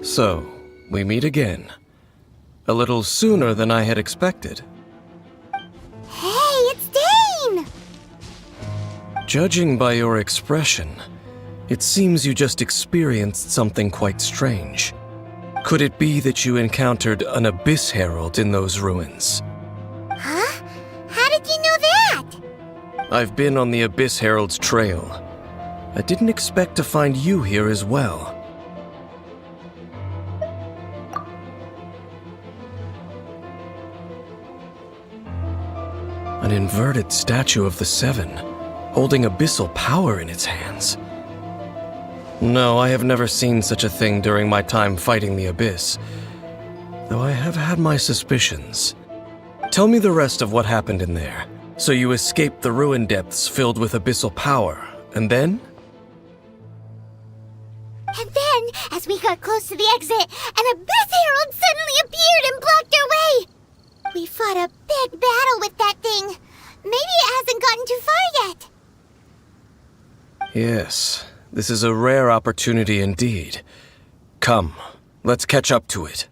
So, we meet again. A little sooner than I had expected. Hey, it's Dane! Judging by your expression, it seems you just experienced something quite strange. Could it be that you encountered an Abyss Herald in those ruins? Huh? How did you know that? I've been on the Abyss Herald's trail. I didn't expect to find you here as well. An inverted statue of the Seven, holding abyssal power in its hands. No, I have never seen such a thing during my time fighting the Abyss, though I have had my suspicions. Tell me the rest of what happened in there. So you escaped the ruin depths filled with abyssal power, and then? And then, as we got close to the exit, an Abyss Herald suddenly appeared and blocked our way! We fought a big battle with that thing. Maybe it hasn't gotten too far yet. Yes, this is a rare opportunity indeed. Come, let's catch up to it.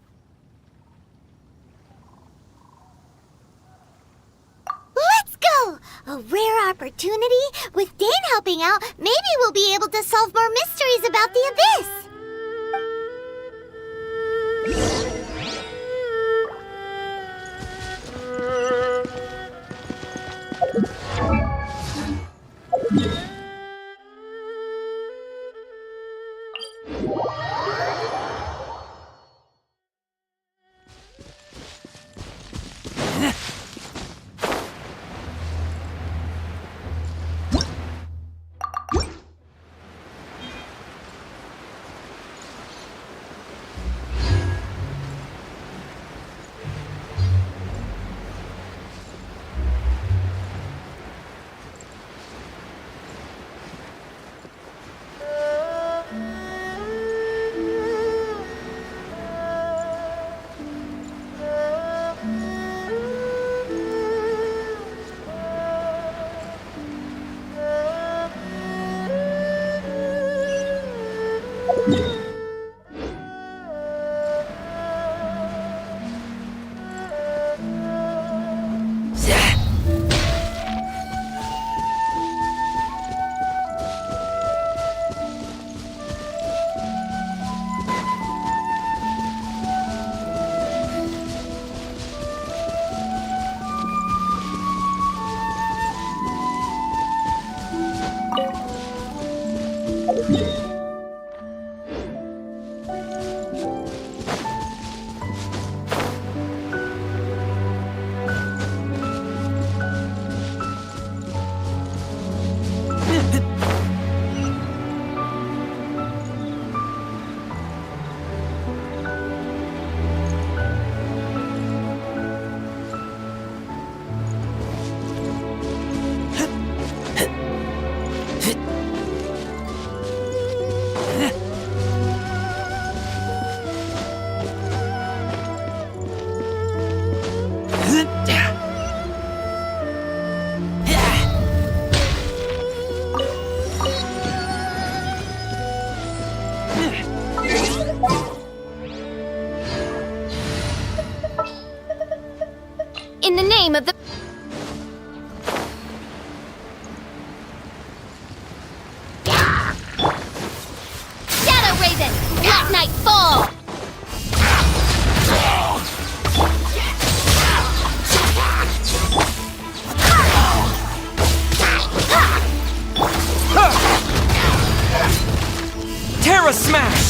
Let's go! A rare opportunity? With Dane helping out, maybe we'll be able to solve more mysteries about the Abyss. In the name of the... Shadow Raven! Black Knight fall! Terra Smash!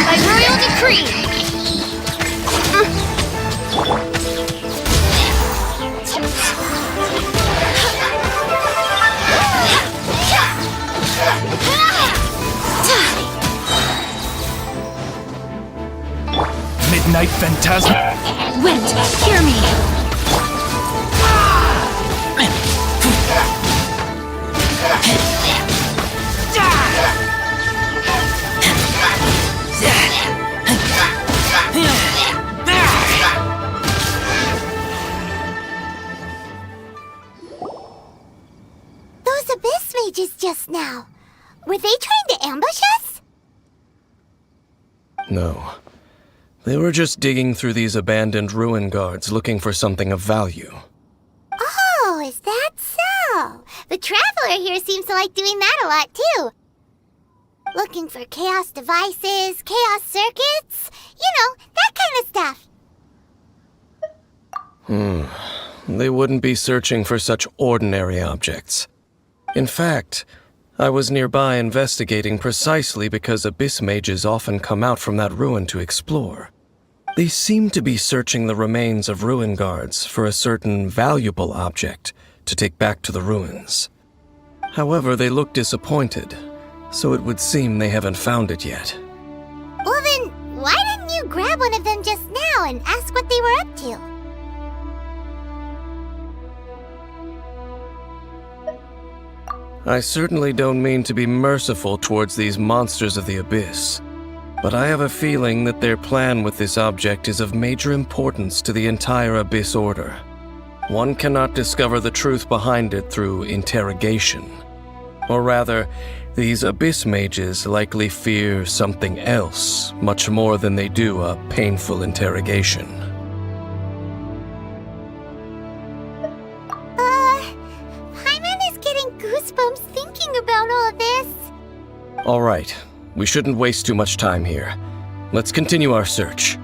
By royal decree! Midnight Phantasm. Wind, hear me! Were they trying to ambush us? No. They were just digging through these abandoned ruin guards looking for something of value. Oh, is that so? The Traveler here seems to like doing that a lot, too. Looking for chaos devices, chaos circuits, that kind of stuff. They wouldn't be searching for such ordinary objects. In fact, I was nearby investigating precisely because abyss mages often come out from that ruin to explore. They seem to be searching the remains of ruin guards for a certain valuable object to take back to the ruins. However, they look disappointed, so it would seem they haven't found it yet. Well then, why didn't you grab one of them just now and ask what they were up to? I certainly don't mean to be merciful towards these monsters of the abyss, but I have a feeling that their plan with this object is of major importance to the entire Abyss Order. One cannot discover the truth behind it through interrogation. Or rather, these abyss mages likely fear something else much more than they do a painful interrogation. Paimon is getting goosebumps thinking about all this. All right, we shouldn't waste too much time here. Let's continue our search.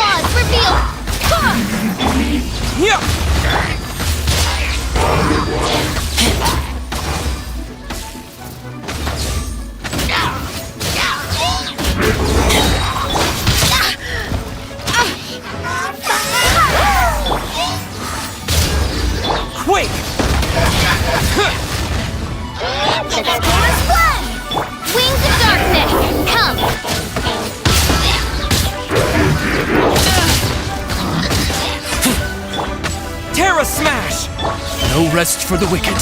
Odds revealed! Quake! Explorer's blood! Wings of darkness, come! Terra Smash! No rest for the wicked.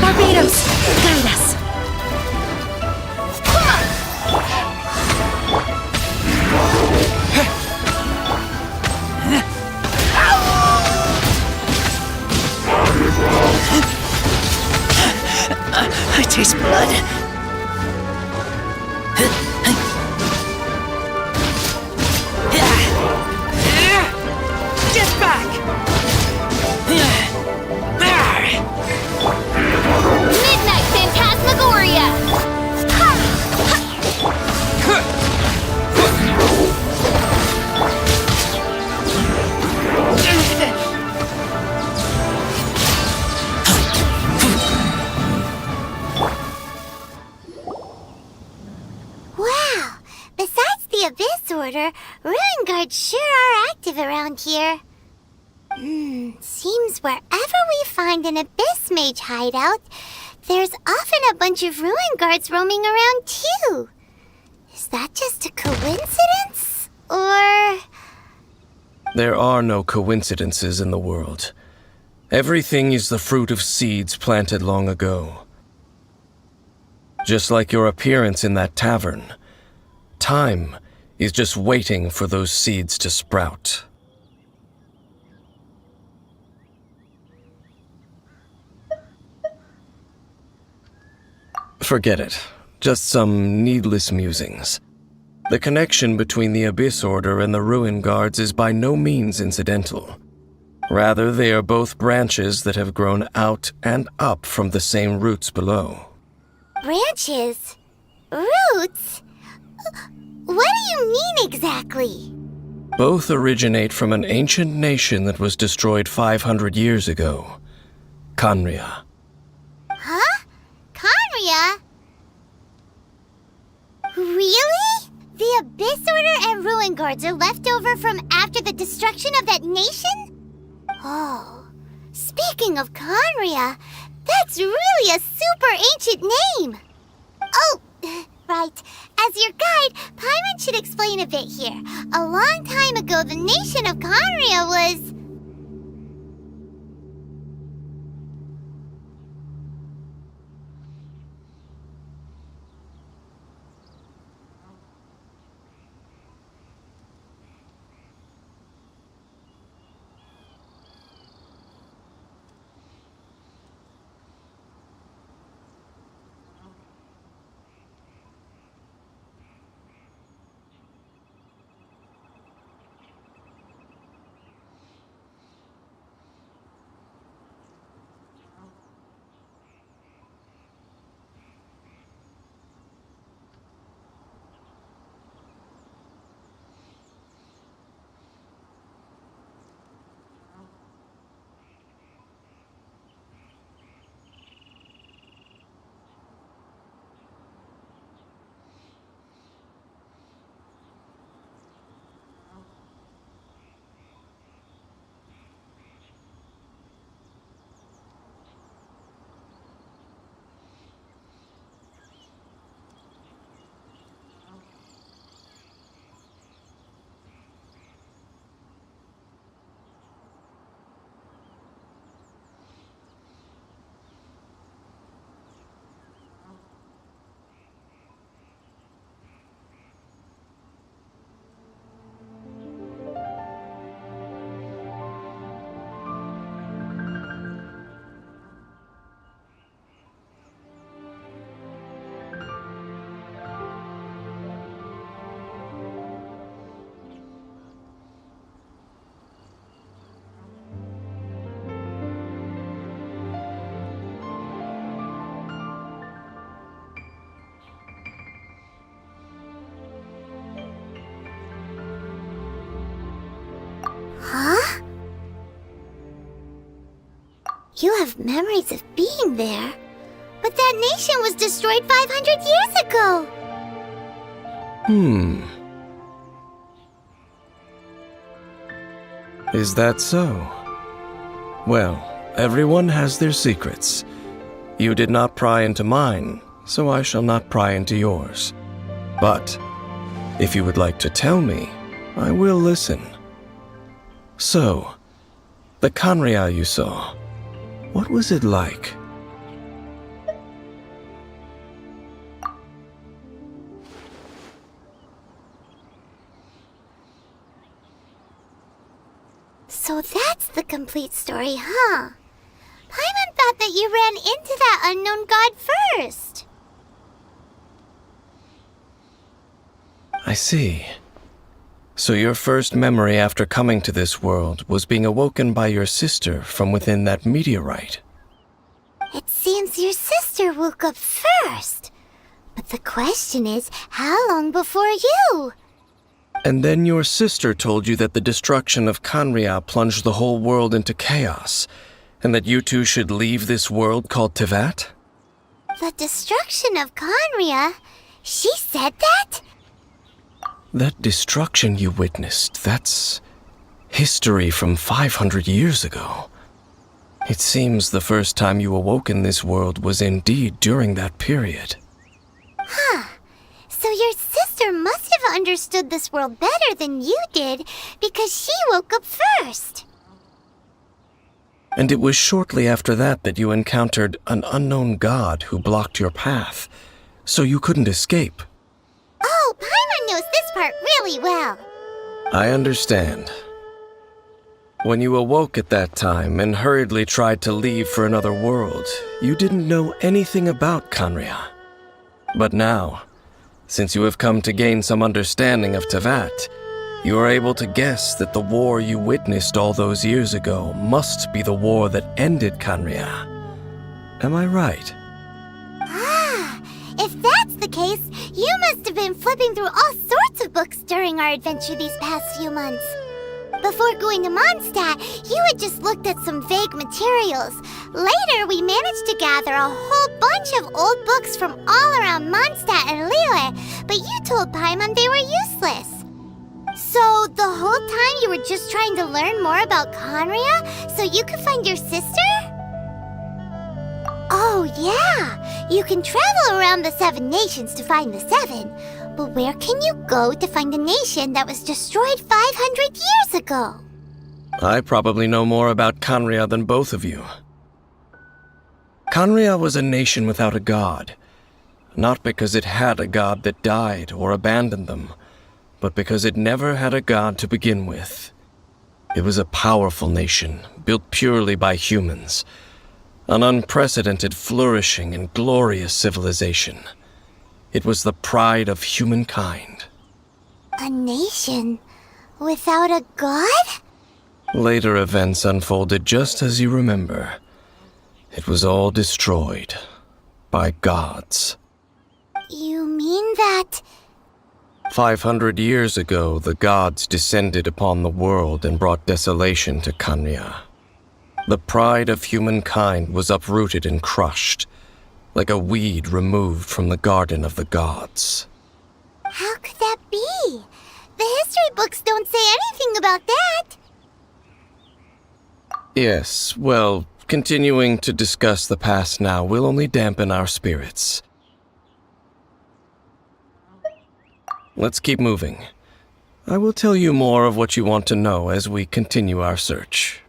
Barbados, guide us. I taste blood. Get back! Midnight Phantasmagoria! Wow! Besides the Abyss Order, Ruin Guards sure are active around here. Seems wherever we find an Abyss Mage hideout, there's often a bunch of Ruin Guards roaming around too. Is that just a coincidence? Or... There are no coincidences in the world. Everything is the fruit of seeds planted long ago. Just like your appearance in that tavern, time is just waiting for those seeds to sprout. Forget it. Just some needless musings. The connection between the Abyss Order and the Ruin Guards is by no means incidental. Rather, they are both branches that have grown out and up from the same roots below. branches? Roots? What do you mean exactly? Both originate from an ancient nation that was destroyed 500 years ago. Khaenri'ah. Huh? Khaenri'ah? Really? The Abyss Order and Ruin Guards are left over from after the destruction of that nation? Oh, speaking of Khaenri'ah, that's really a super ancient name! Oh, right. As your guide, Paimon should explain a bit here. A long time ago, the nation of Khaenri'ah was... Huh? You have memories of being there. But that nation was destroyed 500 years ago! Is that so? Well, everyone has their secrets. You did not pry into mine, so I shall not pry into yours. But, if you would like to tell me, I will listen. So, the Khaenri'ah you saw, what was it like? So that's the complete story, huh? Paimon thought that you ran into that unknown god first. I see. So your first memory after coming to this world was being awoken by your sister from within that meteorite. It seems your sister woke up first. But the question is, how long before you? And then your sister told you that the destruction of Khaenri'ah plunged the whole world into chaos, and that you two should leave this world called Teyvat? The destruction of Khaenri'ah? She said that? That destruction you witnessed, that's history from 500 years ago. It seems the first time you awoke in this world was indeed during that period. Huh. So your sister must have understood this world better than you did, because she woke up first. And it was shortly after that that you encountered an unknown god who blocked your path, so you couldn't escape. Oh, Paimon knows this part really well. I understand. When you awoke at that time and hurriedly tried to leave for another world, you didn't know anything about Khaenri'ah. But now, since you have come to gain some understanding of Teyvat, you are able to guess that the war you witnessed all those years ago must be the war that ended Khaenri'ah. Am I right? Ah, if that's the case, you must have been flipping through all sorts of books during our adventure these past few months. Before going to Mondstadt, you had just looked at some vague materials. Later, we managed to gather a whole bunch of old books from all around Mondstadt and Liyue, but you told Paimon they were useless. So, the whole time you were just trying to learn more about Conria so you could find your sister? Oh, yeah! You can travel around the 7 nations to find the 7. But where can you go to find a nation that was destroyed 500 years ago? I probably know more about Conria than both of you. Conria was a nation without a god. Not because it had a god that died or abandoned them, but because it never had a god to begin with. It was a powerful nation, built purely by humans. An unprecedented, flourishing, and glorious civilization. It was the pride of humankind. A nation without a god? Later events unfolded just as you remember. It was all destroyed by gods. You mean that... 500 years ago, the gods descended upon the world and brought desolation to Conria. The pride of humankind was uprooted and crushed, like a weed removed from the garden of the gods. How could that be? The history books don't say anything about that. Yes, well, continuing to discuss the past now will only dampen our spirits. Let's keep moving. I will tell you more of what you want to know as we continue our search.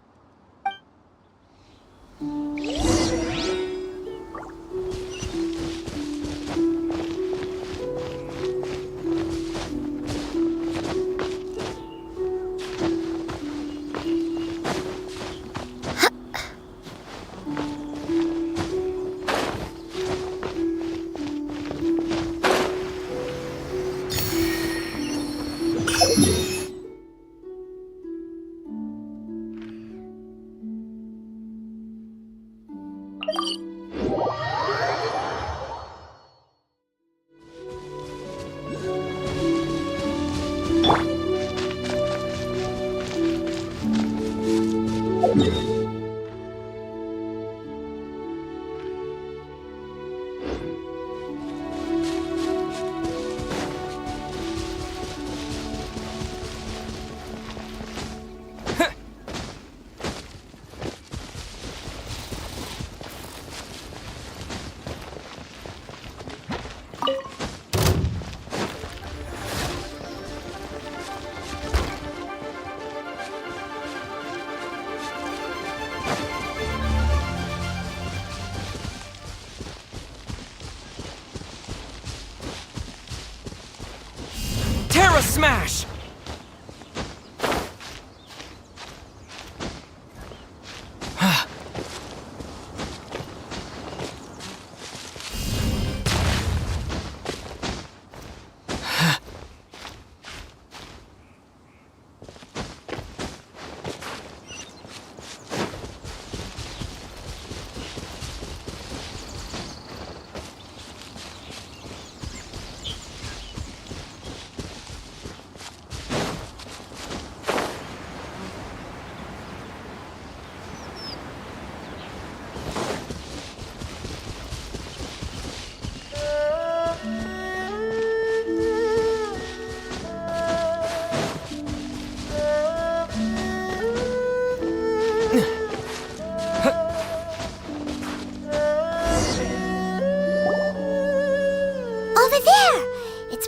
Smash!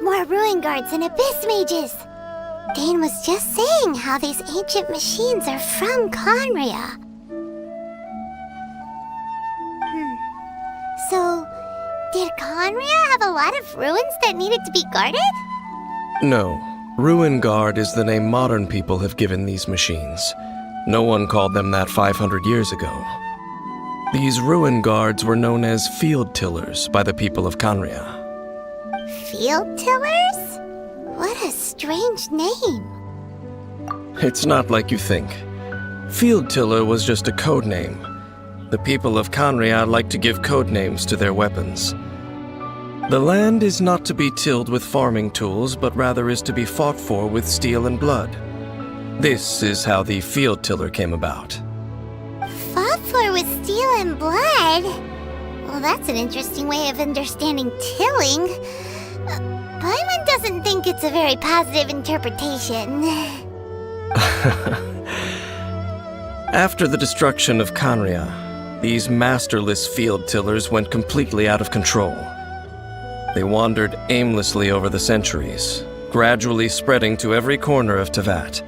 More ruin guards and abyss mages. Dane was just saying how these ancient machines are from Conria. So, did Conria have a lot of ruins that needed to be guarded? No. Ruin Guard is the name modern people have given these machines. No one called them that 500 years ago. These Ruin Guards were known as Field Tillers by the people of Conria. Field Tillers? What a strange name. It's not like you think. Field Tiller was just a code name. The people of Conria like to give code names to their weapons. The land is not to be tilled with farming tools, but rather is to be fought for with steel and blood. This is how the field tiller came about. Fought for with steel and blood? Well, that's an interesting way of understanding tilling. Paimon doesn't think it's a very positive interpretation. After the destruction of Canria, these masterless field tillers went completely out of control. They wandered aimlessly over the centuries, gradually spreading to every corner of Teyvat.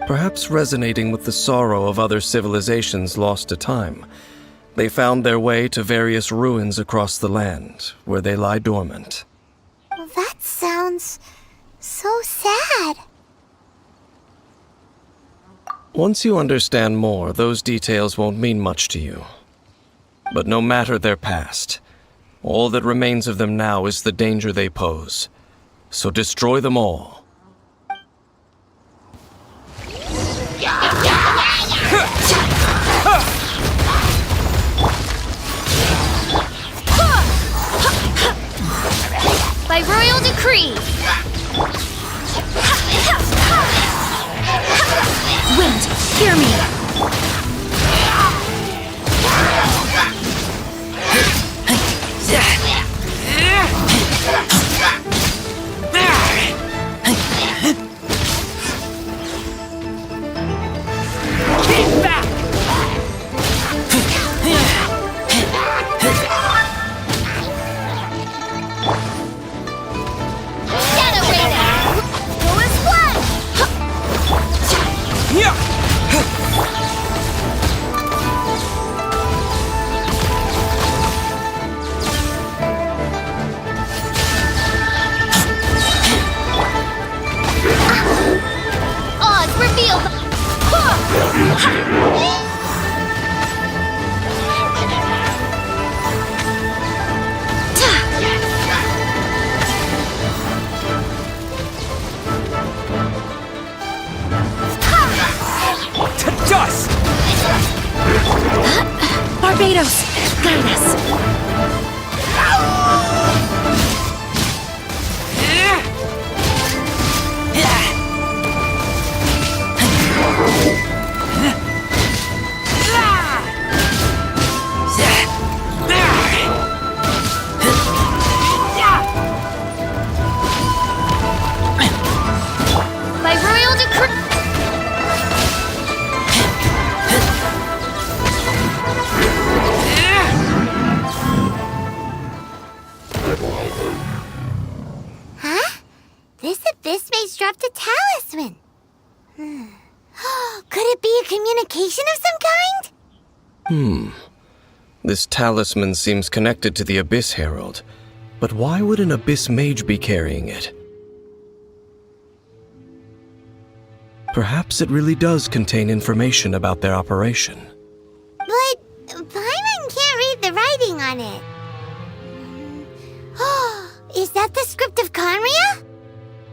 Perhaps resonating with the sorrow of other civilizations lost to time, they found their way to various ruins across the land, where they lie dormant. That sounds so sad. Once you understand more, those details won't mean much to you. But no matter their past, all that remains of them now is the danger they pose. So destroy them all. By royal decree! Wind, hear me! Keep back! Shadow Raven! Lowest blood! Yeah! Odds revealed! To dust! Barbados, guide us! By royal decree! Huh? This abyss maze dropped a talisman. Could it be a communication of some kind? This talisman seems connected to the Abyss Herald. But why would an Abyss Mage be carrying it? Perhaps it really does contain information about their operation. But Paimon can't read the writing on it. Is that the script of Canria?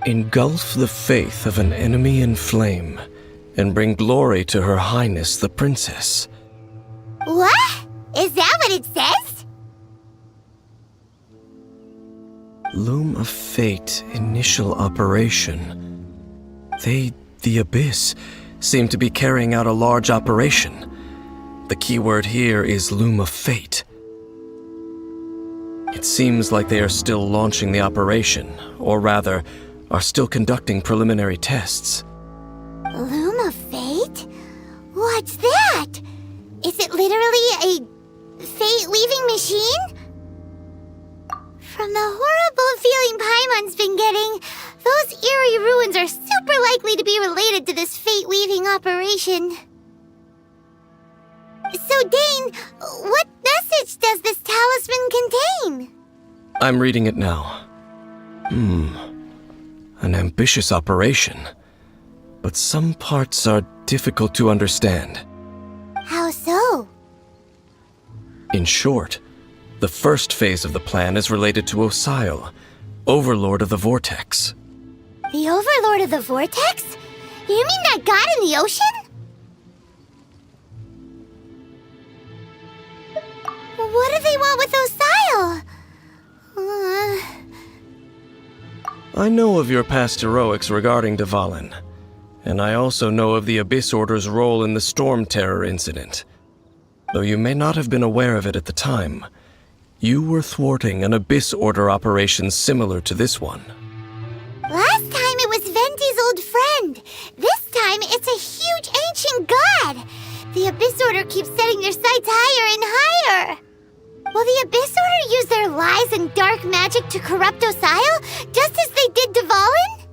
Engulf the faith of an enemy in flame, and bring glory to Her Highness the Princess. What? Is that what it says? Loom of Fate, initial operation. The Abyss, seem to be carrying out a large operation. The keyword here is Loom of Fate. It seems like they are still launching the operation, or rather, are still conducting preliminary tests. Loom of Fate? What's that? Is it literally a fate-weaving machine? From the horrible feeling Paimon's been getting, those eerie ruins are super likely to be related to this fate-weaving operation. So, Dane, what message does this talisman contain? I'm reading it now. An ambitious operation. But some parts are difficult to understand. How so? In short, the first phase of the plan is related to Osile, Overlord of the Vortex. The Overlord of the Vortex? You mean that god in the ocean? What do they want with Osile? I know of your past heroics regarding Dvalin, and I also know of the Abyss Order's role in the Storm Terror incident. Though you may not have been aware of it at the time, you were thwarting an Abyss Order operation similar to this one. Last time it was Venti's old friend. This time it's a huge ancient god. The Abyss Order keeps setting their sights higher and higher. Will the Abyss Order use their lies and dark magic to corrupt Osile, just as they did Dvalin?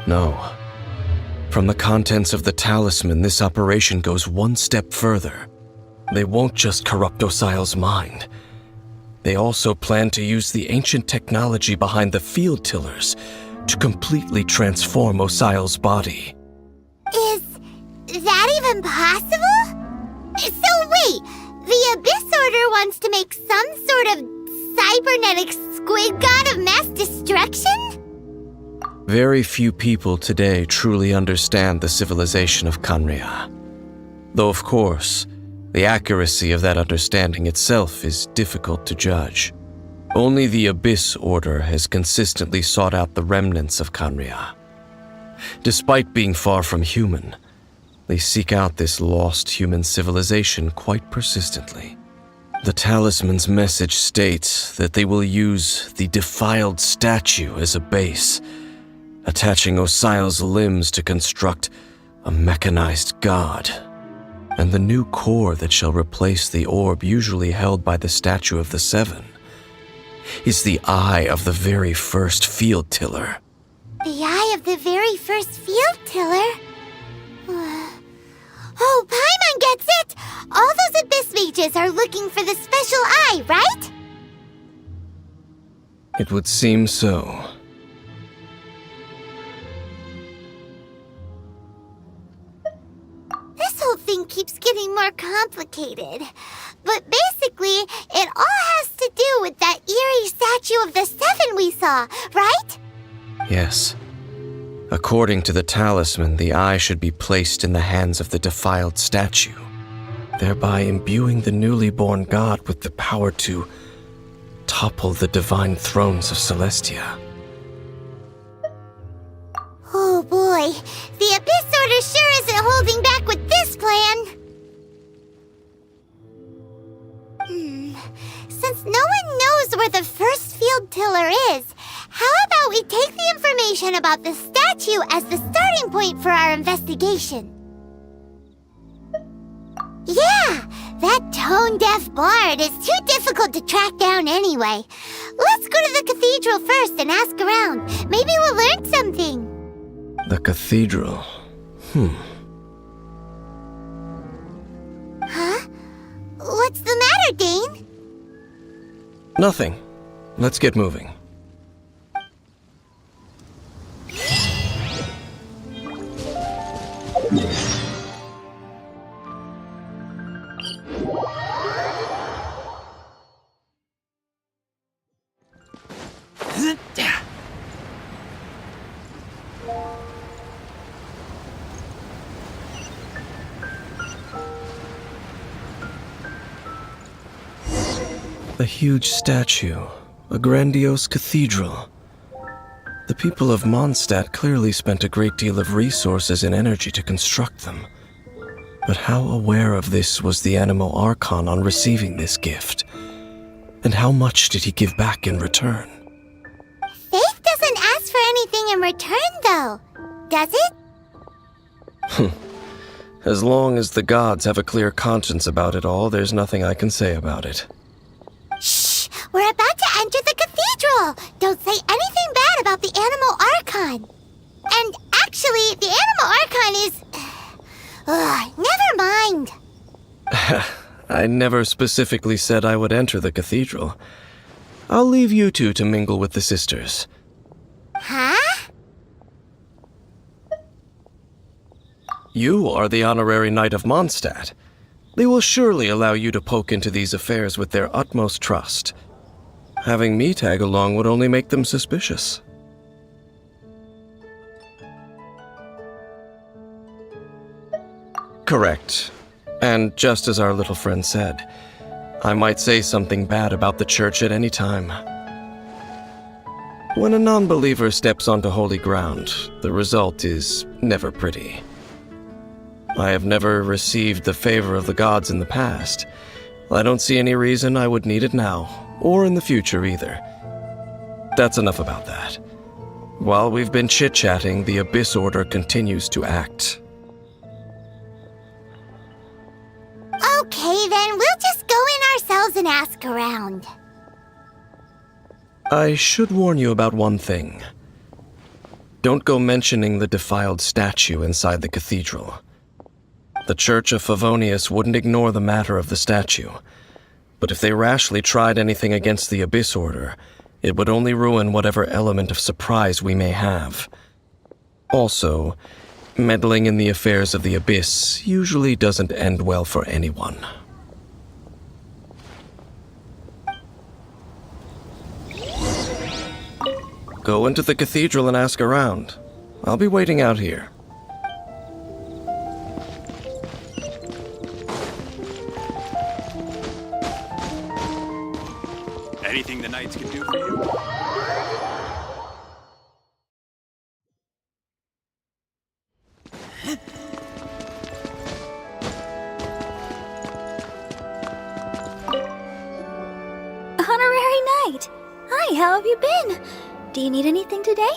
No. From the contents of the talisman, this operation goes one step further. They won't just corrupt Osile's mind. They also plan to use the ancient technology behind the field tillers to completely transform Osile's body. Is that even possible? So wait, the Abyss Order wants to make some sort of cybernetic squid god of mass destruction? Very few people today truly understand the civilization of Khaenri'ah. Though of course, the accuracy of that understanding itself is difficult to judge. Only the Abyss Order has consistently sought out the remnants of Khaenri'ah. Despite being far from human, they seek out this lost human civilization quite persistently. The talisman's message states that they will use the defiled statue as a base, attaching Osile's limbs to construct a mechanized god. And the new core that shall replace the orb usually held by the Statue of the Seven is the eye of the very first field tiller. The eye of the very first field tiller? Oh, Paimon gets it! All those Abyss mages are looking for the special eye, right? It would seem so. This whole thing keeps getting more complicated. But basically, it all has to do with that eerie Statue of the Seven we saw, right? Yes. According to the talisman, the eye should be placed in the hands of the defiled statue, thereby imbuing the newly born god with the power to topple the divine thrones of Celestia. Oh boy, the Abyss Order sure isn't holding back with this plan. Since no one knows where the first field tiller is, how about we take the information about the statue as the starting point for our investigation? Yeah, that tone-deaf bard is too difficult to track down anyway. Let's go to the cathedral first and ask around. Maybe we'll learn something. The cathedral. Huh? What's the matter, Dane? Nothing. Let's get moving. A huge statue, a grandiose cathedral. The people of Mondstadt clearly spent a great deal of resources and energy to construct them. But how aware of this was the Animo Archon on receiving this gift? And how much did he give back in return? Faith doesn't ask for anything in return, though, does it? As long as the gods have a clear conscience about it all, there's nothing I can say about it. Shh! We're about to enter the cathedral! Don't say anything bad about the Animo Archon! And actually, the Animo Archon is... never mind! I never specifically said I would enter the cathedral. I'll leave you two to mingle with the sisters. Huh? You are the honorary knight of Mondstadt. They will surely allow you to poke into these affairs with their utmost trust. Having me tag along would only make them suspicious. Correct. And just as our little friend said, I might say something bad about the church at any time. When a non-believer steps onto holy ground, the result is never pretty. I have never received the favor of the gods in the past. I don't see any reason I would need it now, or in the future either. That's enough about that. While we've been chit-chatting, the Abyss Order continues to act. Okay, then we'll just go in ourselves and ask around. I should warn you about one thing. Don't go mentioning the defiled statue inside the cathedral. The Church of Favonius wouldn't ignore the matter of the statue, but if they rashly tried anything against the Abyss Order, it would only ruin whatever element of surprise we may have. Also, meddling in the affairs of the Abyss usually doesn't end well for anyone. Go into the cathedral and ask around. I'll be waiting out here. Anything the knights can do for you? Honorary Knight! Hi, how have you been? Do you need anything today?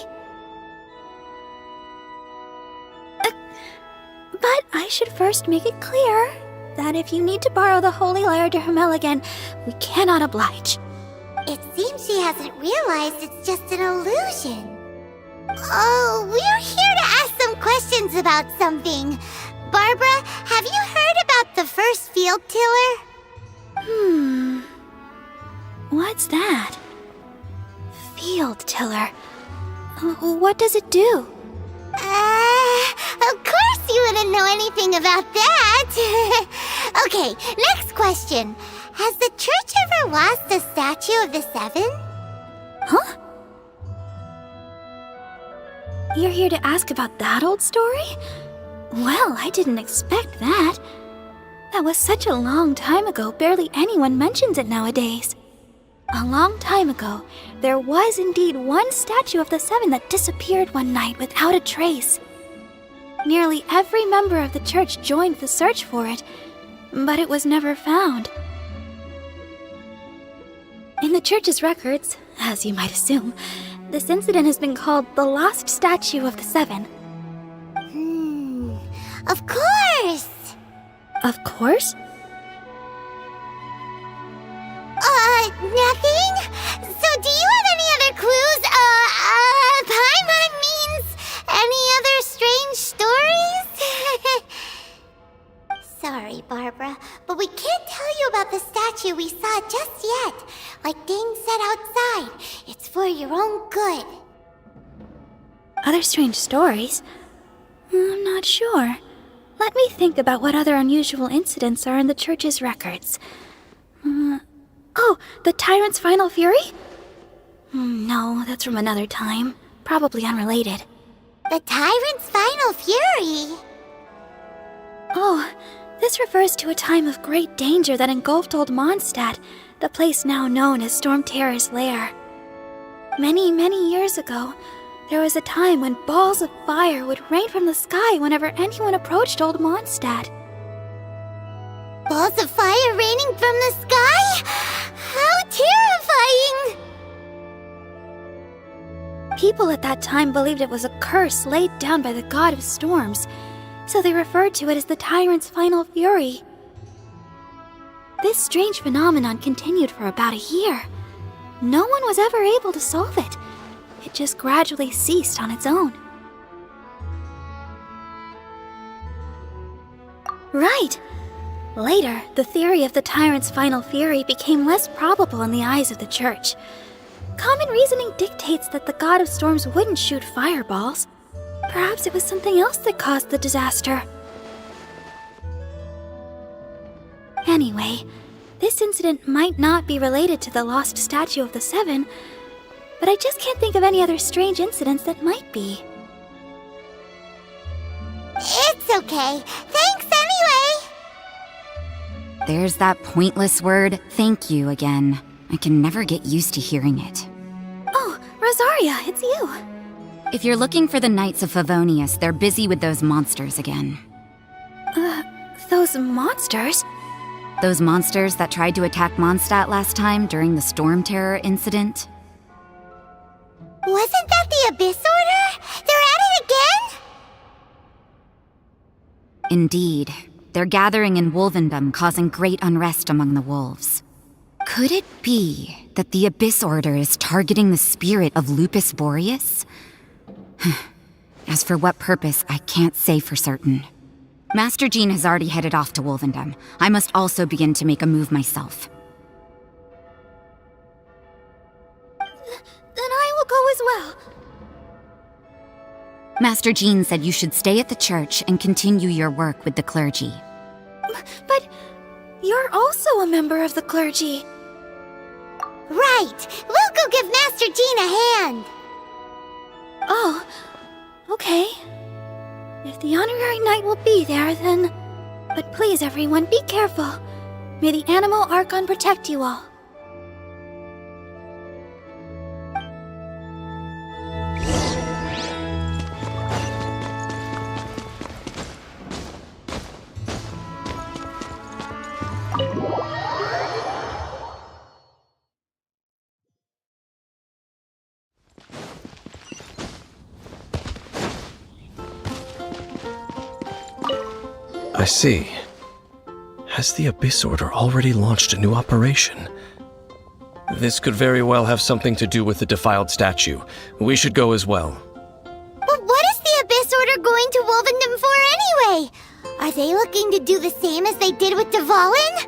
But I should first make it clear that if you need to borrow the Holy Lyre to Hermel again, we cannot oblige. It seems she hasn't realized it's just an illusion. Oh, we're here to ask some questions about something. Barbara, have you heard about the first field tiller? What's that? Field tiller. What does it do? Of course you wouldn't know anything about that. Okay, next question. Has the church ever lost a statue of the Seven? Huh? You're here to ask about that old story? Well, I didn't expect that. That was such a long time ago, barely anyone mentions it nowadays. A long time ago, there was indeed one statue of the Seven that disappeared one night without a trace. Nearly every member of the church joined the search for it, but it was never found. In the church's records, as you might assume, this incident has been called the Lost Statue of the Seven. Of course! Of course? Nothing? So do you have any other clues? Paimon means any other strange stories? Sorry, Barbara, but we can't tell you about the statue we saw just yet. Like Dane said outside, it's for your own good. Other strange stories? I'm not sure. Let me think about what other unusual incidents are in the church's records. Oh, the Tyrant's Final Fury? No, that's from another time. Probably unrelated. The Tyrant's Final Fury? Oh, this refers to a time of great danger that engulfed Old Mondstadt, the place now known as Storm Terror's lair. Many, many years ago, there was a time when balls of fire would rain from the sky whenever anyone approached Old Mondstadt. Balls of fire raining from the sky? How terrifying! People at that time believed it was a curse laid down by the god of storms, so they referred to it as the Tyrant's Final Fury. This strange phenomenon continued for about a year. No one was ever able to solve it. It just gradually ceased on its own. Right! Later, the theory of the Tyrant's Final Fury became less probable in the eyes of the Church. Common reasoning dictates that the god of storms wouldn't shoot fireballs. Perhaps it was something else that caused the disaster. Anyway, this incident might not be related to the lost statue of the Seven, but I just can't think of any other strange incidents that might be. It's okay. Thanks anyway! There's that pointless word, thank you, again. I can never get used to hearing it. Oh, Rosaria, it's you. If you're looking for the Knights of Favonius, they're busy with those monsters again. Those monsters? Those monsters that tried to attack Mondstadt last time during the Storm Terror incident? Wasn't that the Abyss Order? They're at it again? Indeed. They're gathering in Wolvendom, causing great unrest among the wolves. Could it be that the Abyss Order is targeting the spirit of Lupus Boreas? As for what purpose, I can't say for certain. Master Jean has already headed off to Wolvendom. I must also begin to make a move myself. Then I will go as well. Master Jean said you should stay at the church and continue your work with the clergy. But you're also a member of the clergy. Right! We'll go give Master Jean a hand! Oh, okay. If the honorary knight will be there, then... But please, everyone, be careful. May the Animal Archon protect you all. I see. Has the Abyss Order already launched a new operation? This could very well have something to do with the defiled statue. We should go as well. But what is the Abyss Order going to Wolvendom for anyway? Are they looking to do the same as they did with Dvalin?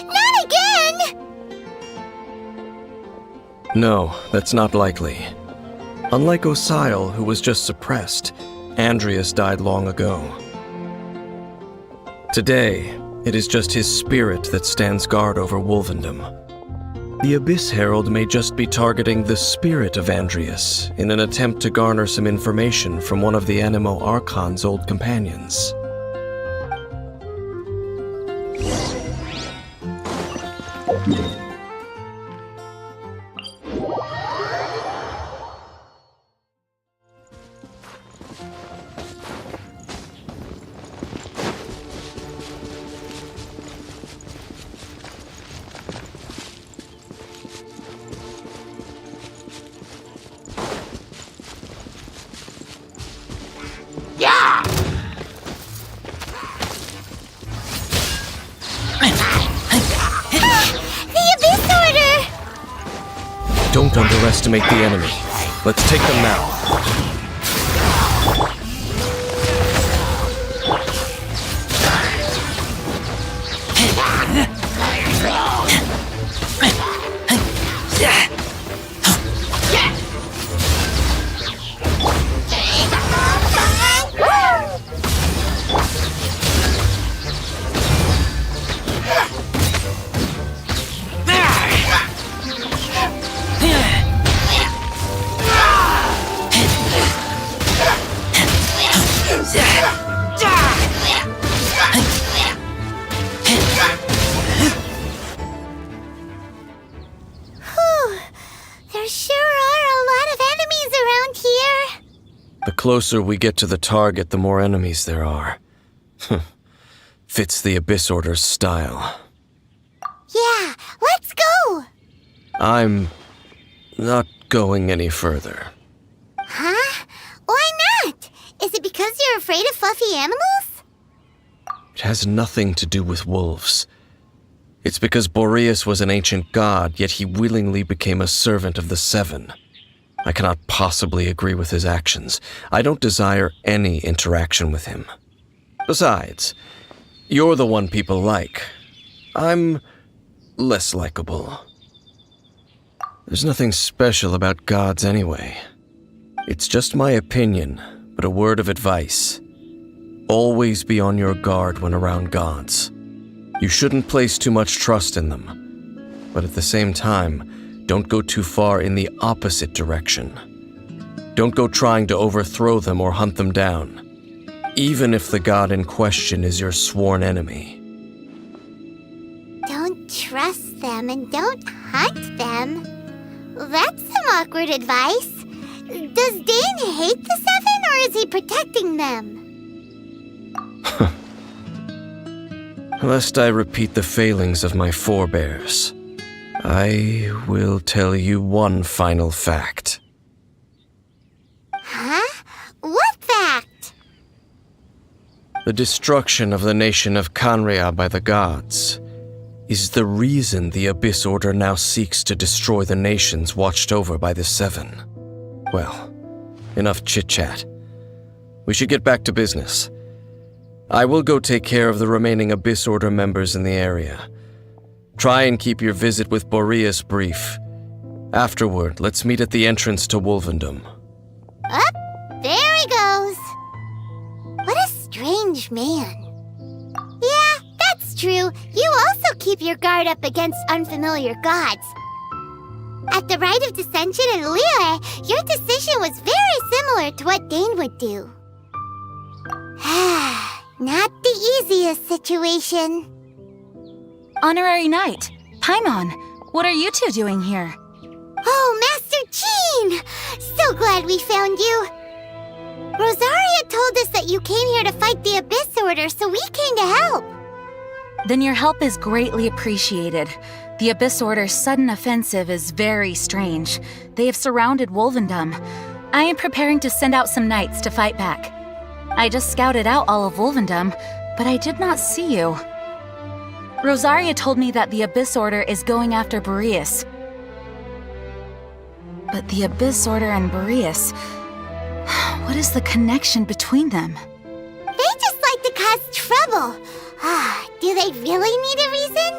Not again! No, that's not likely. Unlike Osile, who was just suppressed, Andreas died long ago. Today, it is just his spirit that stands guard over Wolvendom. The Abyss Herald may just be targeting the spirit of Andreas in an attempt to garner some information from one of the Animo Archon's old companions. Don't underestimate the enemy. Let's take them now. There sure are a lot of enemies around here. The closer we get to the target, the more enemies there are. Fits the Abyss Order's style. Yeah, let's go! I'm not going any further. Huh? Why not? Is it because you're afraid of fluffy animals? It has nothing to do with wolves. It's because Boreas was an ancient god, yet he willingly became a servant of the Seven. I cannot possibly agree with his actions. I don't desire any interaction with him. Besides, you're the one people like. I'm less likable. There's nothing special about gods anyway. It's just my opinion, but a word of advice. Always be on your guard when around gods. You shouldn't place too much trust in them, but at the same time, don't go too far in the opposite direction. Don't go trying to overthrow them or hunt them down, even if the god in question is your sworn enemy. Don't trust them and don't hunt them. That's some awkward advice. Does Dane hate the Seven, or is he protecting them? Lest I repeat the failings of my forebears, I will tell you one final fact. Huh? What fact? The destruction of the nation of Canria by the gods is the reason the Abyss Order now seeks to destroy the nations watched over by the Seven. Well, enough chit-chat. We should get back to business. I will go take care of the remaining Abyss Order members in the area. Try and keep your visit with Boreas brief. Afterward, let's meet at the entrance to Wolvendom. Up, there he goes. What a strange man. Yeah, that's true. You also keep your guard up against unfamiliar gods. At the Rite of Dissension in Liyue, your decision was very similar to what Dane would do. Not the easiest situation. Honorary Knight, Paimon, what are you two doing here? Oh, Master Jean! So glad we found you. Rosaria told us that you came here to fight the Abyss Order, so we came to help. Then your help is greatly appreciated. The Abyss Order's sudden offensive is very strange. They have surrounded Wolvendom. I am preparing to send out some knights to fight back. I just scouted out all of Wolvendom, but I did not see you. Rosaria told me that the Abyss Order is going after Boreas. But the Abyss Order and Boreas... what is the connection between them? They just like to cause trouble. Do they really need a reason?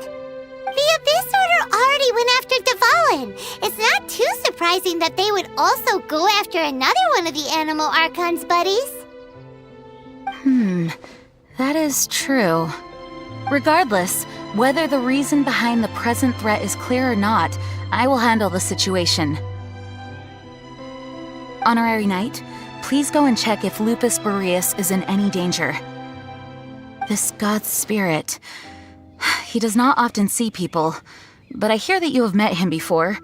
The Abyss Order already went after Dvalin. It's not too surprising that they would also go after another one of the Animal Archon's buddies. That is true. Regardless, whether the reason behind the present threat is clear or not, I will handle the situation. Honorary Knight, please go and check if Lupus Boreas is in any danger. This god's spirit... he does not often see people, but I hear that you have met him before.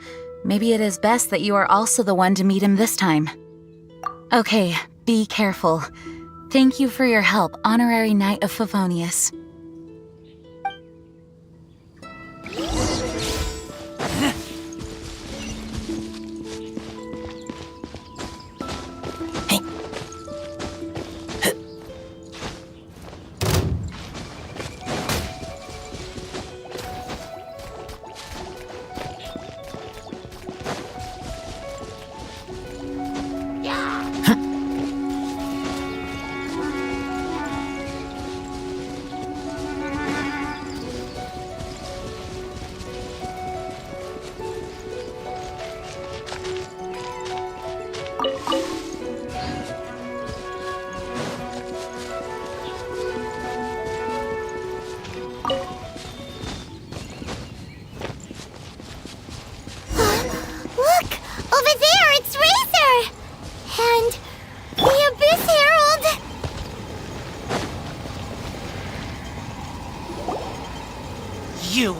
Maybe it is best that you are also the one to meet him this time. Okay, be careful. Thank you for your help, Honorary Knight of Favonius. You,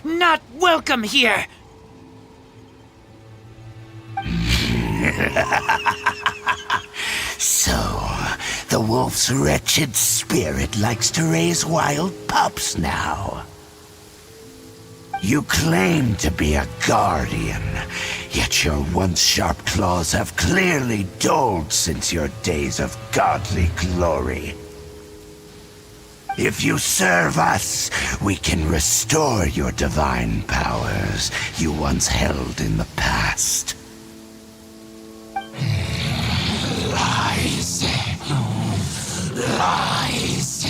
not welcome here! So, the wolf's wretched spirit likes to raise wild pups now. You claim to be a guardian, yet your once sharp claws have clearly dulled since your days of godly glory. If you serve us, we can restore your divine powers you once held in the past. Lies. Lies.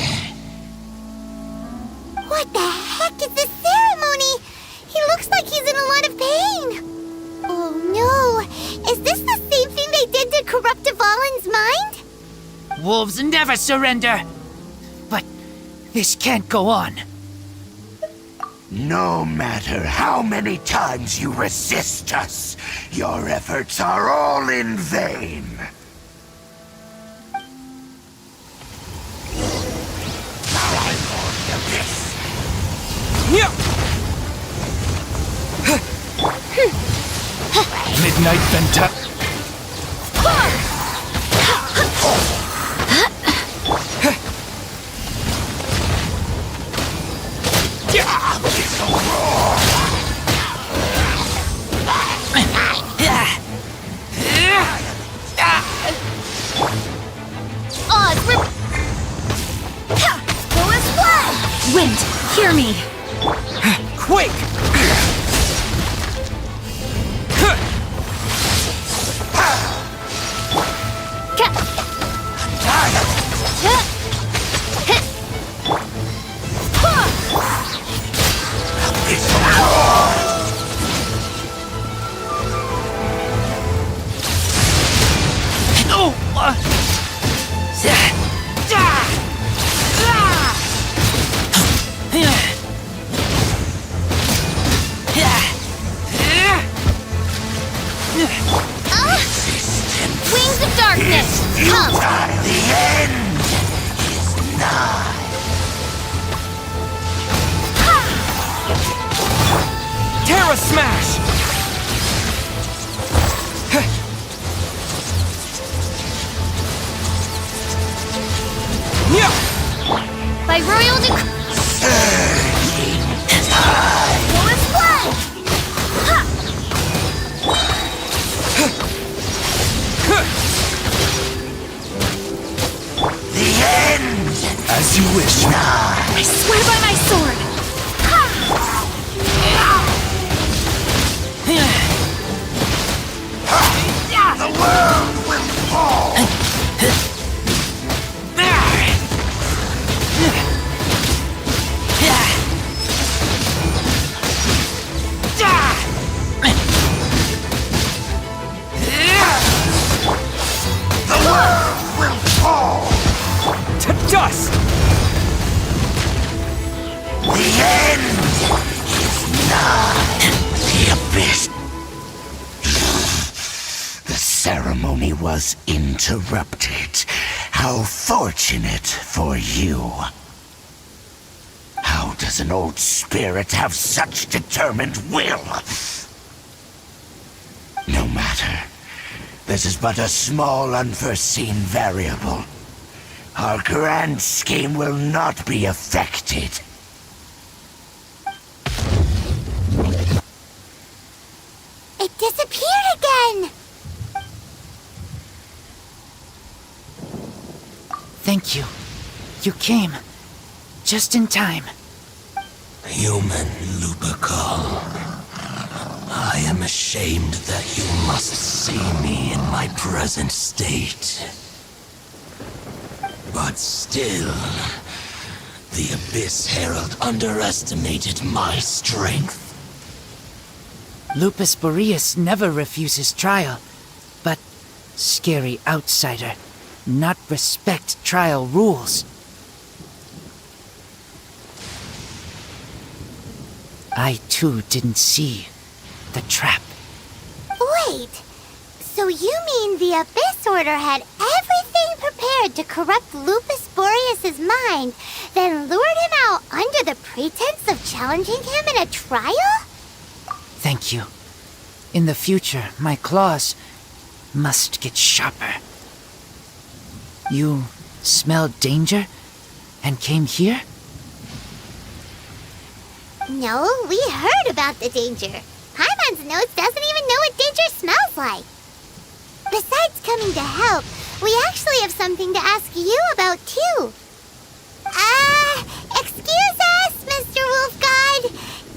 What the heck is this ceremony? He looks like he's in a lot of pain. Oh no, is this the same thing they did to corrupt Dvalin's mind? Wolves never surrender! But this can't go on. No matter how many times you resist us, your efforts are all in vain. Admit Ignite Venta. Wind, hear me! Quake! Wings of darkness, come! The end is nigh. Terra Smash! By royal decree. Lowest blood! The end. As you wish. I swear by my sword! The world will fall. The world will fall. To dust! The end is nigh. The abyss. The ceremony was interrupted. How fortunate for you. How does an old spirit have such determined will? No matter. This is but a small unforeseen variable. Our grand scheme will not be affected. It disappeared again! Thank you. You came. Just in time. Human Lupercal. I am ashamed that you must see me in my present state. But still, the Abyss Herald underestimated my strength. Lupus Boreas never refuses trial, but scary outsider, not respect trial rules. I too didn't see the trap. Wait, so you mean the Abyss Order had everything prepared to corrupt Lupus Boreas' mind, then lured him out under the pretense of challenging him in a trial? Thank you. In the future, my claws must get sharper. You smelled danger and came here? No, we heard about the danger. Paimon's notes doesn't even know what danger smells like. Besides coming to help, we actually have something to ask you about too. Excuse us, Mr. Wolf God.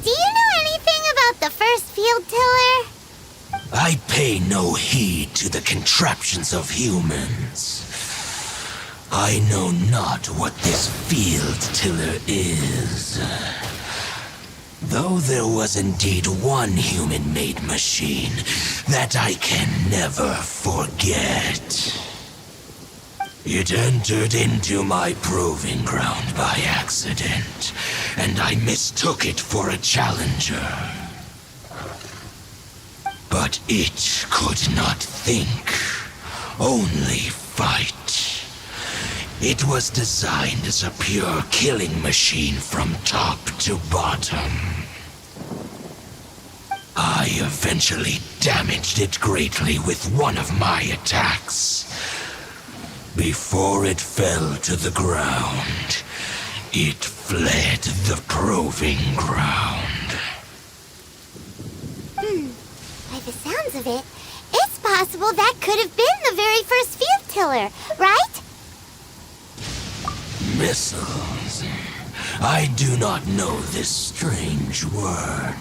Do you know anything about the first field tiller? I pay no heed to the contraptions of humans. I know not what this field tiller is. Though there was indeed one human-made machine that I can never forget. It entered into my proving ground by accident, and I mistook it for a challenger. But it could not think, only fight. It was designed as a pure killing machine from top to bottom. I eventually damaged it greatly with one of my attacks. Before it fell to the ground, it fled the proving ground. By the sounds of it, it's possible that could have been the very first field tiller, right? Missiles. I do not know this strange word.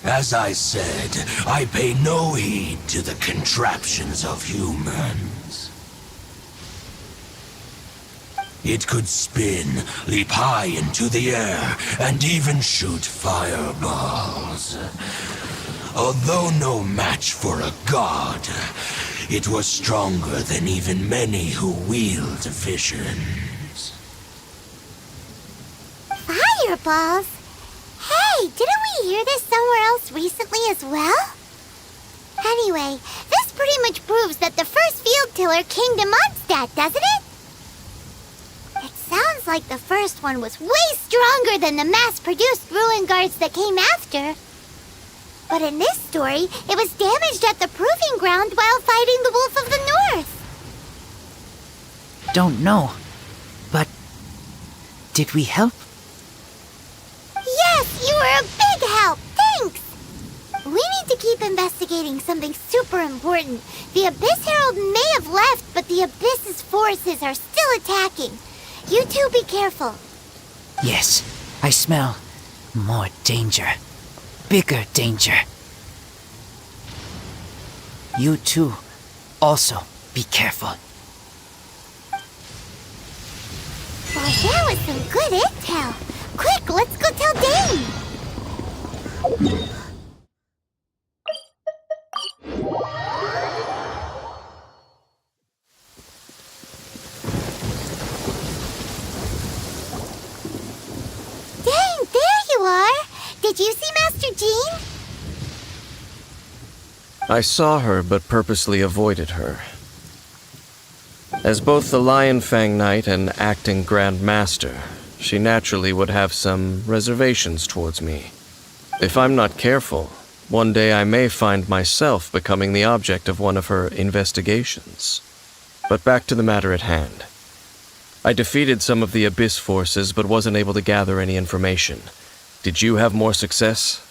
As I said, I pay no heed to the contraptions of humans. It could spin, leap high into the air, and even shoot fireballs. Although no match for a god, it was stronger than even many who wield visions. Fireballs? Hey, didn't we hear this somewhere else recently as well? Anyway, this pretty much proves that the first field tiller came to Mondstadt, doesn't it? It sounds like the first one was way stronger than the mass-produced ruin guards that came after. But in this story, it was damaged at the proving ground while fighting the Wolf of the North. Don't know. But did we help? Yes, you were a big help. Thanks. We need to keep investigating something super important. The Abyss Herald may have left, but the Abyss's forces are still attacking. You two be careful. Yes, I smell more danger. Bigger danger. You too, also be careful. Well, that was some good intel. Quick, let's go tell Dane. Dane, there you are. Did you see Master Jean? I saw her, but purposely avoided her. As both the Lion Fang Knight and acting Grand Master, she naturally would have some reservations towards me. If I'm not careful, one day I may find myself becoming the object of one of her investigations. But back to the matter at hand. I defeated some of the Abyss forces, but wasn't able to gather any information. Did you have more success?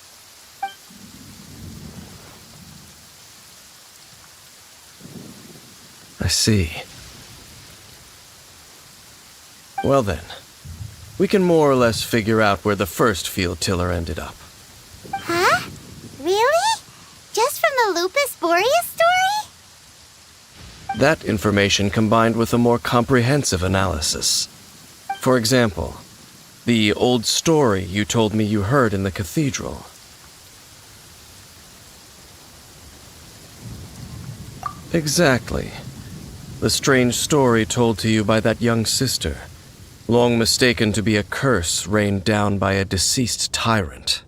I see. Well then, we can more or less figure out where the first field tiller ended up. Huh? Really? Just from the Lupus Boreas story? That information combined with a more comprehensive analysis. For example, the old story you told me you heard in the cathedral. Exactly. The strange story told to you by that young sister, long mistaken to be a curse rained down by a deceased tyrant.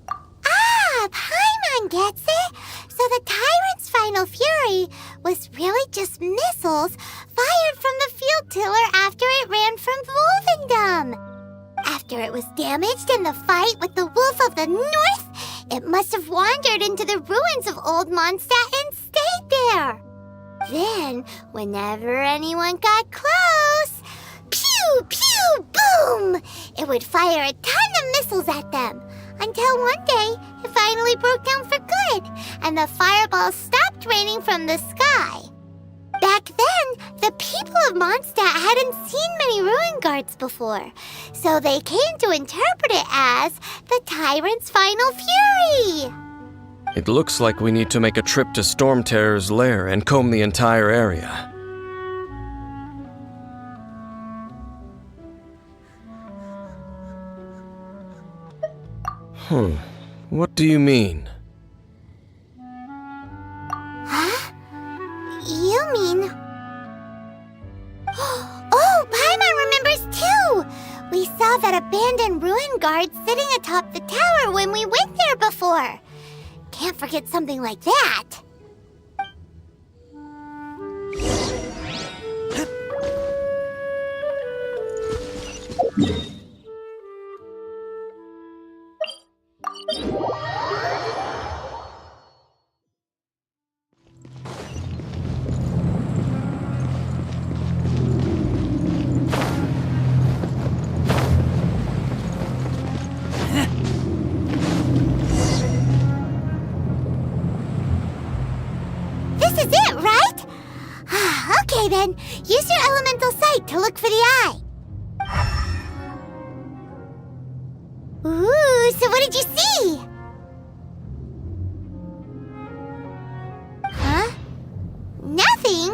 Ah, Paimon gets it. So the tyrant's final fury was really just missiles fired from the field tiller after it ran from Wolvendom. After it was damaged in the fight with the Wolf of the North, it must have wandered into the ruins of Old Mondstadt and stayed there. Then, whenever anyone got close, pew, pew, boom! It would fire a ton of missiles at them, until one day it finally broke down for good, and the fireballs stopped raining from the sky. Back then, the people of Mondstadt hadn't seen many ruin guards before, so they came to interpret it as the tyrant's final fury. It looks like we need to make a trip to Storm Terror's lair and comb the entire area. What do you mean? Huh? You mean... Oh, Paimon remembers too! We saw that abandoned ruin guard sitting atop the tower when we went there before. Can't forget something like that. is it, right? Okay then, use your elemental sight to look for the eye. Ooh, so what did you see? Huh? Nothing?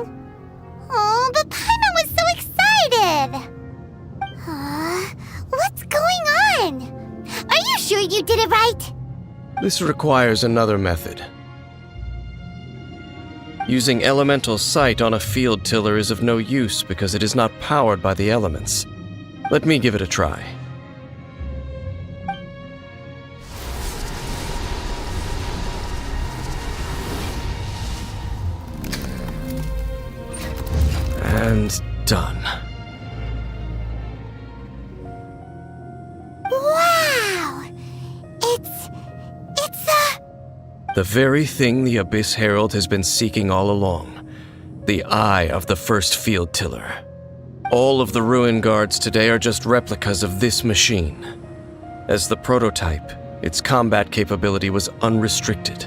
Oh, but Paimon was so excited! What's going on? Are you sure you did it right? This requires another method. Using elemental sight on a field tiller is of no use because it is not powered by the elements. Let me give it a try. And done. Wow! It's The very thing the Abyss Herald has been seeking all along. The eye of the first field tiller. All of the ruin guards today are just replicas of this machine. As the prototype, its combat capability was unrestricted.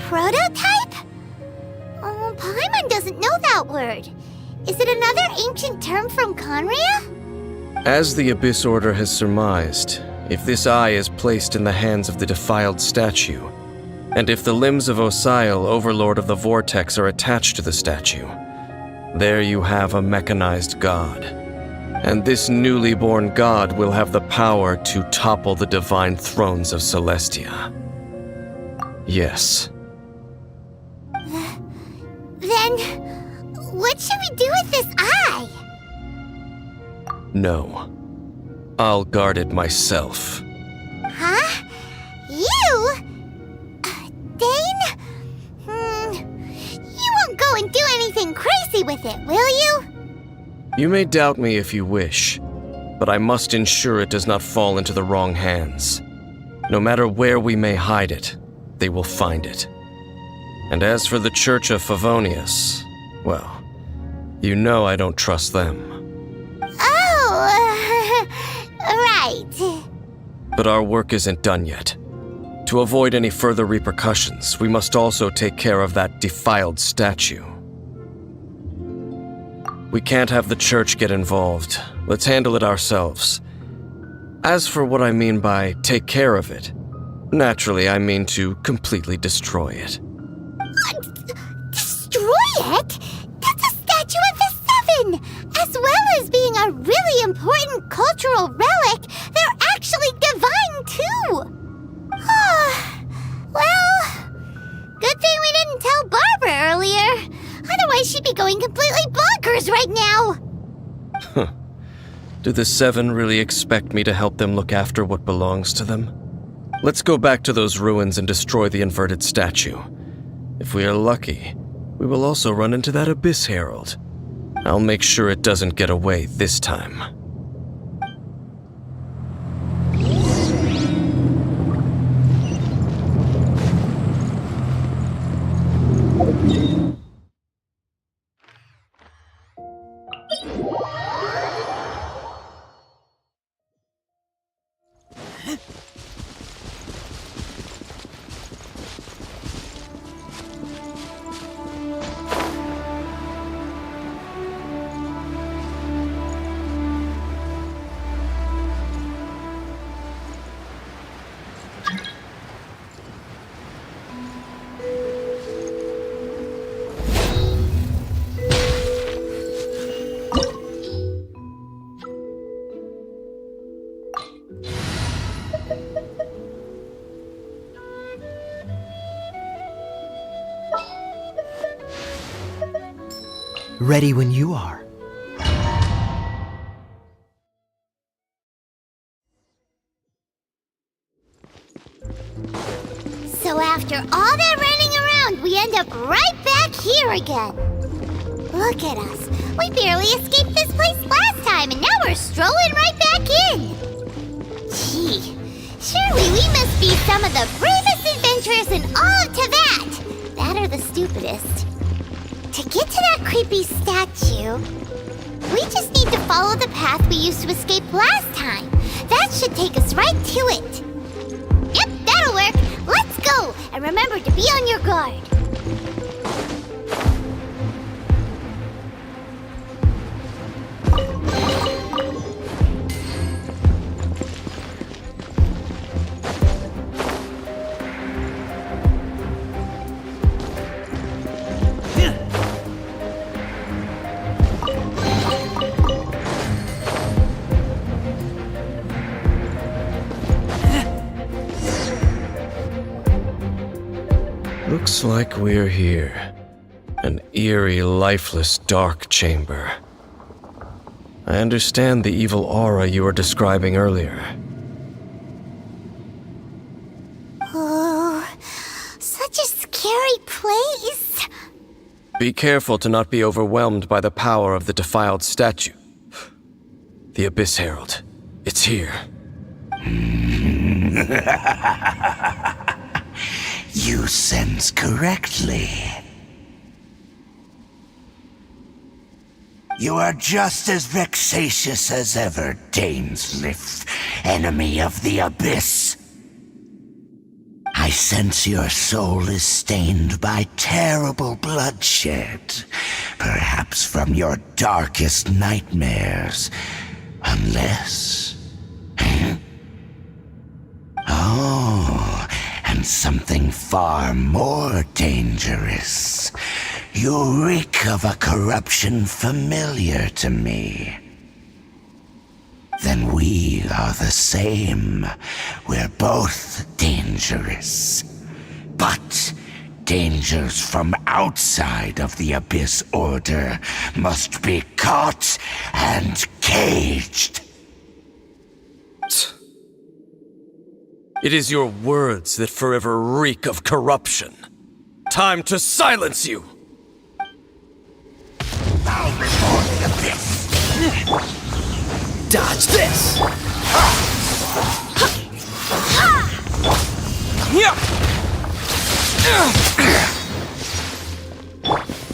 prototype? Oh, Paimon doesn't know that word. Is it another ancient term from Conria? As the Abyss Order has surmised, if this eye is placed in the hands of the defiled statue, and if the limbs of Osial, Overlord of the Vortex, are attached to the statue, there you have a mechanized god. And this newly born god will have the power to topple the divine thrones of Celestia. Yes. Then, what should we do with this eye? No. I'll guard it myself. Huh? You? Dane? You won't go and do anything crazy with it, will you? You may doubt me if you wish, but I must ensure it does not fall into the wrong hands. No matter where we may hide it, they will find it. And as for the Church of Favonius, well, you know I don't trust them. Oh, right. But our work isn't done yet. To avoid any further repercussions, we must also take care of that defiled statue. We can't have the church get involved. Let's handle it ourselves. As for what I mean by take care of it, naturally I mean to completely destroy it. Destroy it? That's a statue of the Seven! As well as being a really important cultural relic, they're actually divine too! Well, good thing we didn't tell Barbara earlier. Otherwise she'd be going completely bonkers right now! Do the Seven really expect me to help them look after what belongs to them? Let's go back to those ruins and destroy the inverted statue. If we are lucky, we will also run into that Abyss Herald. I'll make sure it doesn't get away this time. Ready when you are. So after all that running around, we end up right back here again. Look at us. We barely escaped this place last time, and now we're strolling right back in. Gee, surely we must be some of the bravest adventurers in all of Teyvat. That or the stupidest. To get to that creepy statue, we just need to follow the path we used to escape last time. That should take us right to it. Yep, that'll work. Let's go, and remember to be on your guard. Looks like we're here. An eerie, lifeless, dark chamber. I understand the evil aura you were describing earlier. Oh, such a scary place. Be careful to not be overwhelmed by the power of the defiled statue. The Abyss Herald. It's here. You sense correctly. You are just as vexatious as ever, Dainsleif, enemy of the Abyss. I sense your soul is stained by terrible bloodshed, perhaps from your darkest nightmares, unless... Oh, and something far more dangerous. You reek of a corruption familiar to me. Then we are the same. We're both dangerous. But dangers from outside of the Abyss Order must be caught and caged. It is your words that forever reek of corruption. Time to silence you! Bow before the Abyss! Dodge this!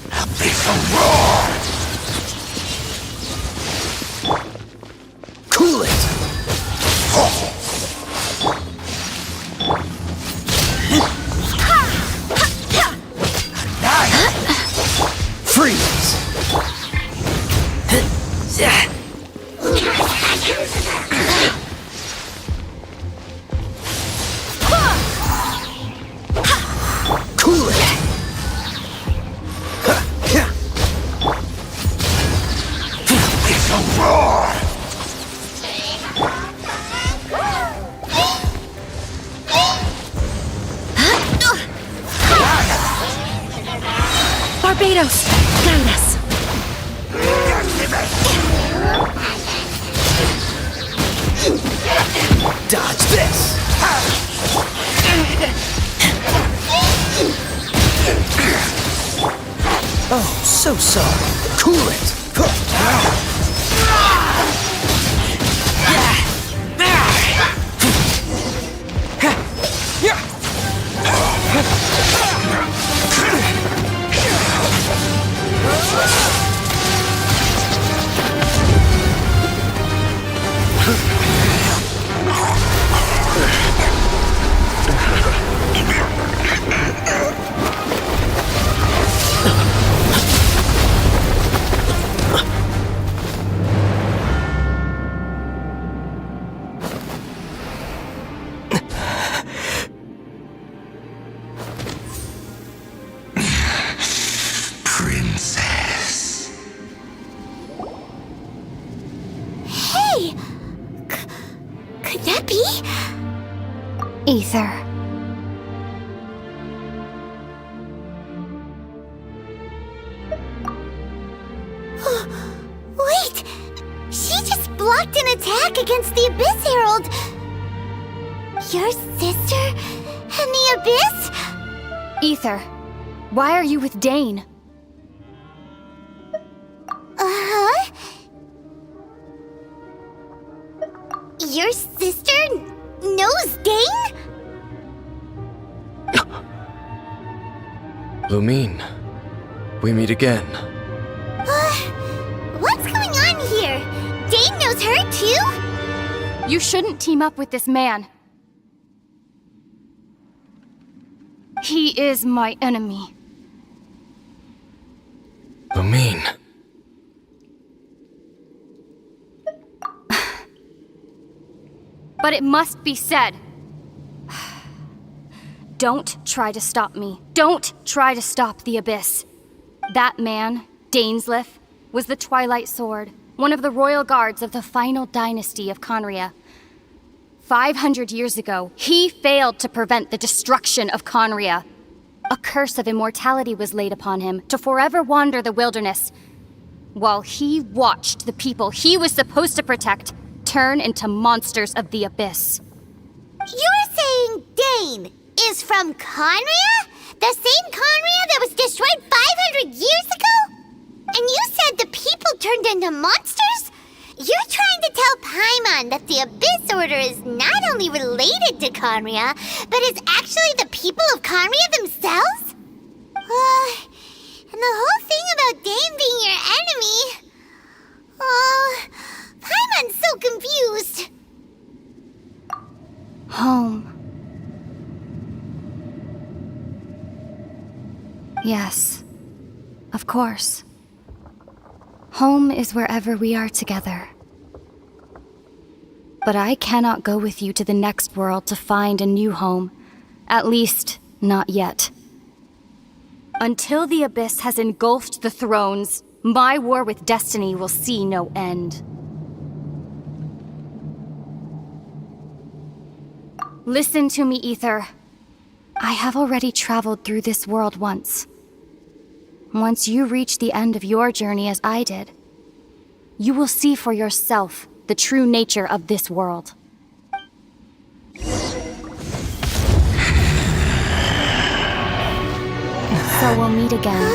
Abyssal roar! Cool it! Freeze! Cool it! Abyssal roar! Barbados, guide us. Dodge this! Oh, so sorry. Cool it! Princess. Hey! Could that be? Ether. Wait! She just blocked an attack against the Abyss Herald! Your sister and the Abyss? Ether, why are you with Dane? Uh-huh? Your sister knows Dane? Lumine, we meet again. What's going on here? Dane knows her too? You shouldn't team up with this man. He is my enemy. Lumine. But it must be said. Don't try to stop me. Don't try to stop the Abyss. That man, Dainsleif, was the Twilight Sword, one of the royal guards of the final dynasty of Conria. 500 years ago, he failed to prevent the destruction of Conria. A curse of immortality was laid upon him to forever wander the wilderness, while he watched the people he was supposed to protect turn into monsters of the abyss. You're saying Dane is from Conria? The same Conria that was destroyed 500 years ago? And you said the people turned into monsters? You're trying to tell Paimon that the Abyss Order is not only related to Conria, but is actually the people of Conria themselves? And the whole thing about Dane being your enemy... Paimon's so confused. Home. Yes, of course. Home is wherever we are together. But I cannot go with you to the next world to find a new home. At least, not yet. Until the Abyss has engulfed the thrones, my war with destiny will see no end. Listen to me, Ether. I have already traveled through this world once. Once you reach the end of your journey as I did, you will see for yourself the true nature of this world. So we'll meet again.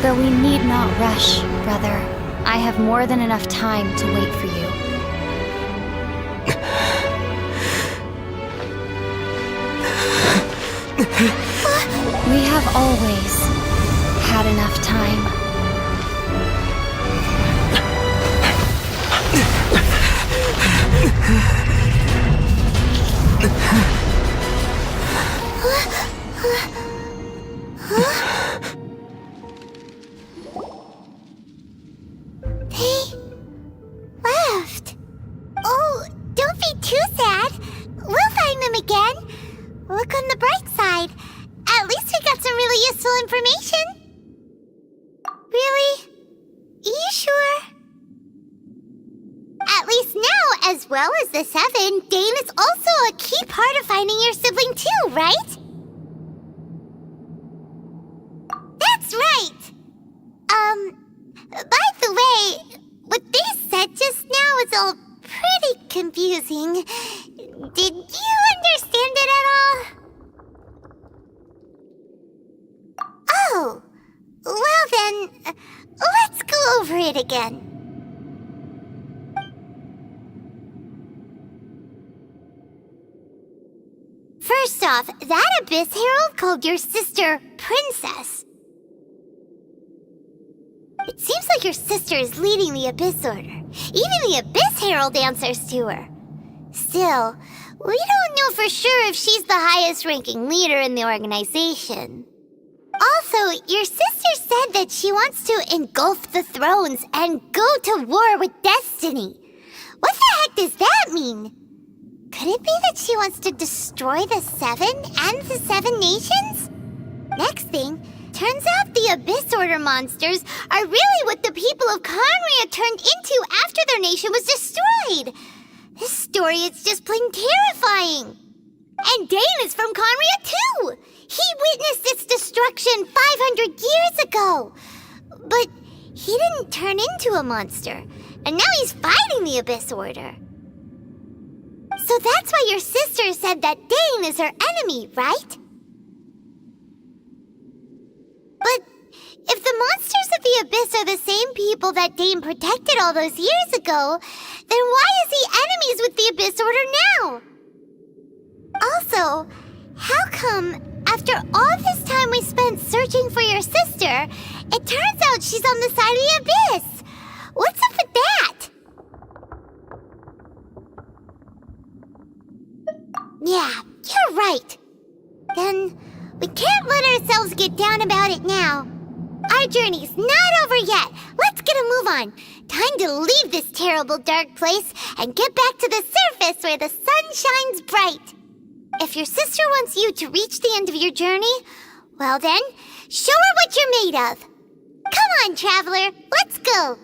Though we need not rush, brother. I have more than enough time to wait for you. We have always had enough time. They left. Oh, don't be too sad. We'll find them again. Look on the bright side. At least we got some really useful information. Really? Are you sure? At least now, as well as the Seven, Dane is also a key part of finding your sibling too, right? That's right! By the way, what they said just now was all pretty confusing. Did you understand it at all? Oh, well then, let's go over it again. First off, that Abyss Herald called your sister Princess. It seems like your sister is leading the Abyss Order. Even the Abyss Herald answers to her. Still, we don't know for sure if she's the highest-ranking leader in the organization. Also, your sister said that she wants to engulf the thrones and go to war with destiny. What the heck does that mean? Could it be that she wants to destroy the Seven and the Seven Nations? Next thing, turns out the Abyss Order monsters are really what the people of Conria turned into after their nation was destroyed. This story is just plain terrifying. And Dane is from Conria too. He witnessed its destruction 500 years ago. But he didn't turn into a monster. And now he's fighting the Abyss Order. So that's why your sister said that Dane is her enemy, right? But if the monsters of the Abyss are the same people that Dane protected all those years ago, then why is he enemies with the Abyss Order now? Also, how come, after all this time we spent searching for your sister, it turns out she's on the side of the Abyss? What's up with that? Yeah, you're right. Then we can't let ourselves get down about it now. Our journey's not over yet. Let's get a move on. Time to leave this terrible dark place and get back to the surface where the sun shines bright. If your sister wants you to reach the end of your journey, well then, show her what you're made of. Come on, traveler, let's go.